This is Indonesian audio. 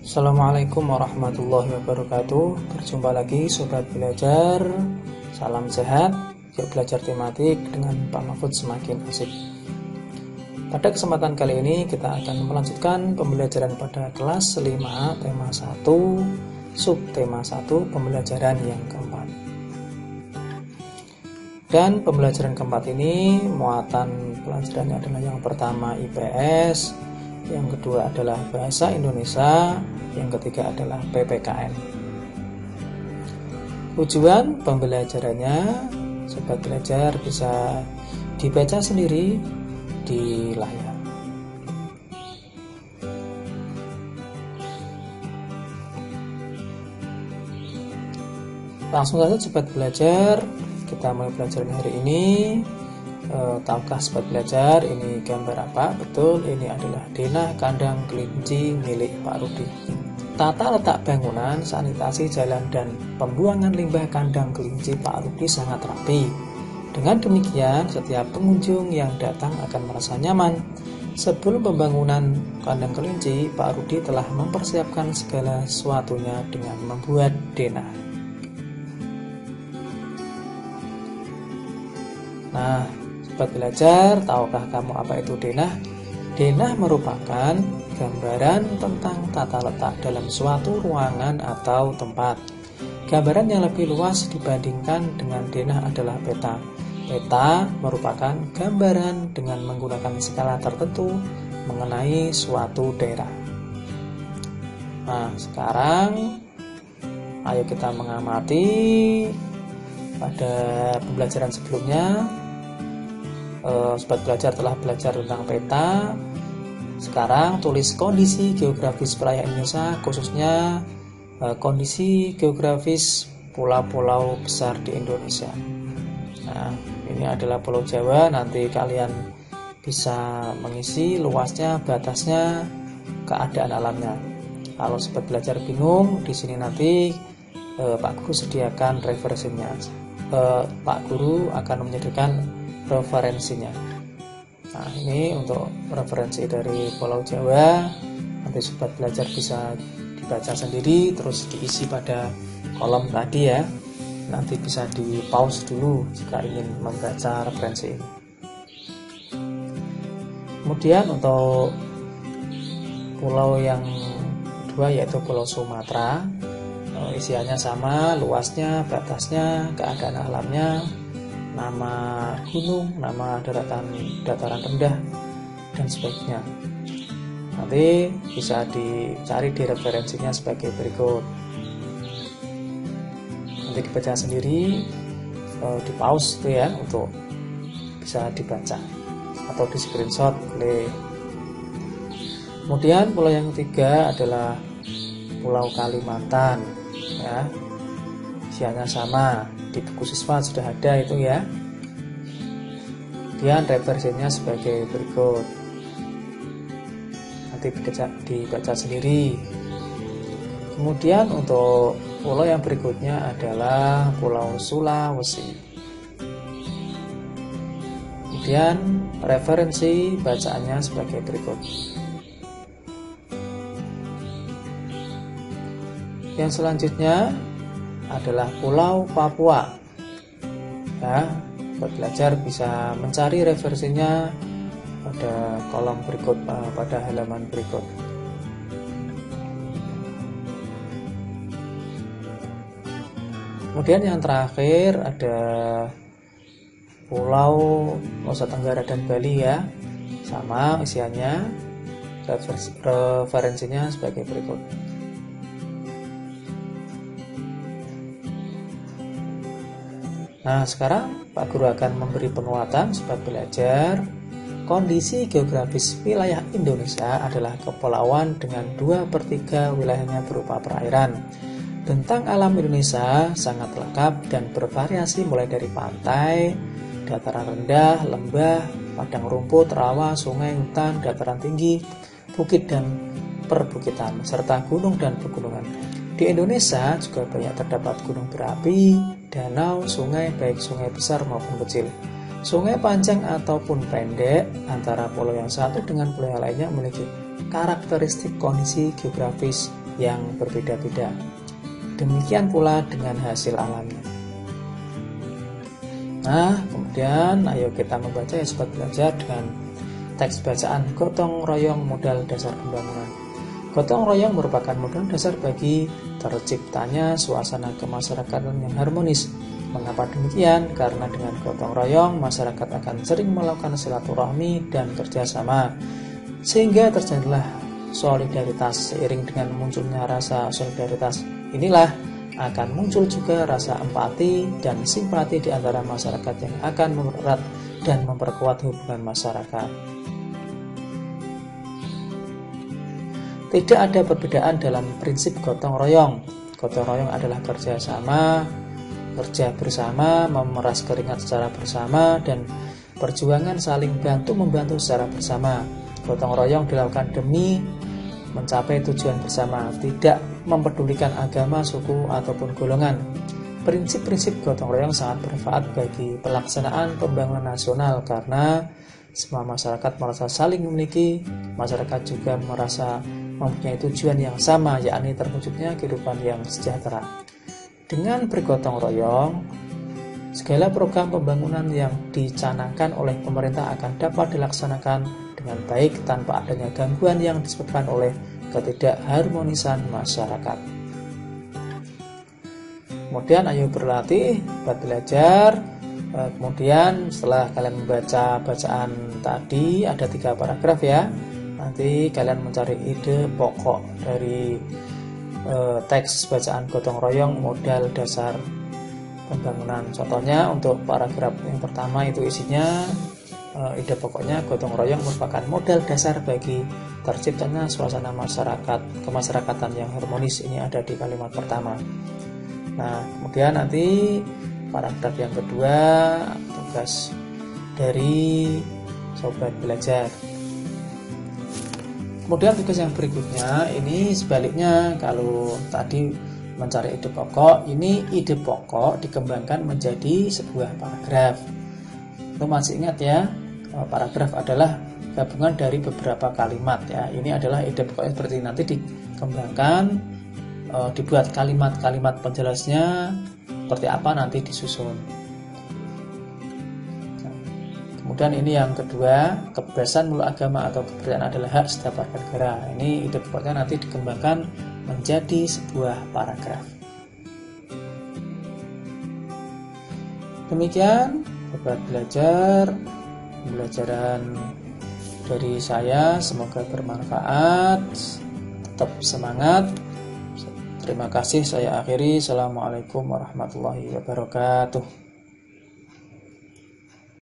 Assalamualaikum warahmatullahi wabarakatuh. Berjumpa lagi Sobat Belajar. Salam sehat. Yuk belajar tematik dengan Pak Mahfud semakin asik. Pada kesempatan kali ini kita akan melanjutkan pembelajaran pada kelas 5 tema 1 subtema 1 pembelajaran yang keempat. Dan pembelajaran keempat ini muatan pelajarannya adalah yang pertama IPS, yang kedua adalah Bahasa Indonesia, yang ketiga adalah PPKN. Tujuan pembelajarannya, Sobat Belajar bisa dibaca sendiri di layar. Langsung saja Sobat Belajar, kita mulai pelajaran hari ini. Tahukah Sobat Belajar ini gambar apa? Betul, ini adalah denah kandang kelinci milik Pak Rudi. Tata letak bangunan, sanitasi jalan dan pembuangan limbah kandang kelinci Pak Rudi sangat rapi. Dengan demikian, setiap pengunjung yang datang akan merasa nyaman. Sebelum pembangunan kandang kelinci, Pak Rudi telah mempersiapkan segala sesuatunya dengan membuat denah. Nah, Sobat Belajar, tahukah kamu apa itu denah? Denah merupakan gambaran tentang tata letak dalam suatu ruangan atau tempat. Gambaran yang lebih luas dibandingkan dengan denah adalah peta. Peta merupakan gambaran dengan menggunakan skala tertentu mengenai suatu daerah. Nah, sekarang ayo kita mengamati pada pembelajaran sebelumnya. Sobat Belajar telah belajar tentang peta. Sekarang tulis kondisi geografis wilayah Indonesia, khususnya kondisi geografis pulau-pulau besar di Indonesia. Nah, ini adalah Pulau Jawa. Nanti kalian bisa mengisi luasnya, batasnya, keadaan alamnya. Kalau Sobat Belajar bingung, di sini nanti Pak Guru sediakan referensinya. Pak Guru akan menyediakan referensinya. Nah, ini untuk referensi dari Pulau Jawa. Nanti Sobat Belajar bisa dibaca sendiri, terus diisi pada kolom tadi ya. Nanti bisa di pause dulu jika ingin membaca referensi ini. Kemudian untuk pulau yang kedua yaitu Pulau Sumatera. Isiannya sama, luasnya, batasnya, keadaan alamnya, nama gunung, nama dataran rendah, dan sebagainya. Nanti bisa dicari di referensinya sebagai berikut. Nanti dibaca sendiri, di pause itu ya, untuk bisa dibaca atau di screenshot boleh. Kemudian pulau yang ketiga adalah Pulau Kalimantan ya. Isiannya sama, di buku siswa sudah ada itu ya. Kemudian referensinya sebagai berikut. Nanti dibaca sendiri. Kemudian untuk pulau yang berikutnya adalah Pulau Sulawesi. Kemudian referensi bacaannya sebagai berikut. Yang selanjutnya adalah Pulau Papua. Ya, Sobat Belajar bisa mencari referensinya pada kolom berikut, pada halaman berikut. Kemudian yang terakhir ada Pulau Nusa Tenggara dan Bali ya. Sama isiannya, referensinya sebagai berikut. Nah, sekarang Pak Guru akan memberi penguatan Sobat Belajar. Kondisi geografis wilayah Indonesia adalah kepulauan dengan 2/3 wilayahnya berupa perairan. Tentang alam Indonesia sangat lengkap dan bervariasi mulai dari pantai, dataran rendah, lembah, padang rumput, rawa, sungai, hutan, dataran tinggi, bukit dan perbukitan, serta gunung dan pegunungan. Di Indonesia juga banyak terdapat gunung berapi, danau, sungai, baik sungai besar maupun kecil. Sungai panjang ataupun pendek antara pulau yang satu dengan pulau yang lainnya memiliki karakteristik kondisi geografis yang berbeda-beda. Demikian pula dengan hasil alamnya. Nah, kemudian ayo kita membaca ya sobat belajar dengan teks bacaan gotong royong modal dasar pembangunan. Gotong royong merupakan modal dasar bagi terciptanya suasana kemasyarakatan yang harmonis. Mengapa demikian? Karena dengan gotong royong, masyarakat akan sering melakukan silaturahmi dan kerjasama, sehingga terjadilah solidaritas. Seiring dengan munculnya rasa solidaritas inilah akan muncul juga rasa empati dan simpati di antara masyarakat yang akan mempererat dan memperkuat hubungan masyarakat. Tidak ada perbedaan dalam prinsip gotong royong. Gotong royong adalah kerjasama, kerja bersama, memeras keringat secara bersama, dan perjuangan saling bantu-membantu secara bersama. Gotong royong dilakukan demi mencapai tujuan bersama, tidak mempedulikan agama, suku, ataupun golongan. Prinsip-prinsip gotong royong sangat bermanfaat bagi pelaksanaan pembangunan nasional karena semua masyarakat merasa saling memiliki, masyarakat juga merasa mempunyai tujuan yang sama, yakni terwujudnya kehidupan yang sejahtera. Dengan bergotong royong, segala program pembangunan yang dicanangkan oleh pemerintah akan dapat dilaksanakan dengan baik tanpa adanya gangguan yang disebabkan oleh ketidakharmonisan masyarakat. Kemudian ayo berlatih, buat belajar. Kemudian setelah kalian membaca bacaan tadi, ada 3 paragraf ya. Nanti kalian mencari ide pokok dari teks bacaan gotong royong modal dasar pembangunan. Contohnya untuk paragraf yang pertama itu isinya ide pokoknya gotong royong merupakan modal dasar bagi terciptanya suasana masyarakat kemasyarakatan yang harmonis. Ini ada di kalimat pertama. Nah, kemudian nanti paragraf yang kedua tugas dari sobat belajar. Kemudian tugas yang berikutnya ini sebaliknya, kalau tadi mencari ide pokok, ini ide pokok dikembangkan menjadi sebuah paragraf. Itu masih ingat ya, paragraf adalah gabungan dari beberapa kalimat ya. Ini adalah ide pokoknya seperti ini. Nanti dikembangkan, dibuat kalimat-kalimat penjelasnya seperti apa nanti disusun. Kemudian ini yang kedua, kebebasan meluk agama atau kepercayaan adalah hak setiap warga negara. Ini ide pokoknya nanti dikembangkan menjadi sebuah paragraf. Demikian sobat belajar, pembelajaran dari saya semoga bermanfaat. Tetap semangat. Terima kasih, saya akhiri. Assalamualaikum warahmatullahi wabarakatuh.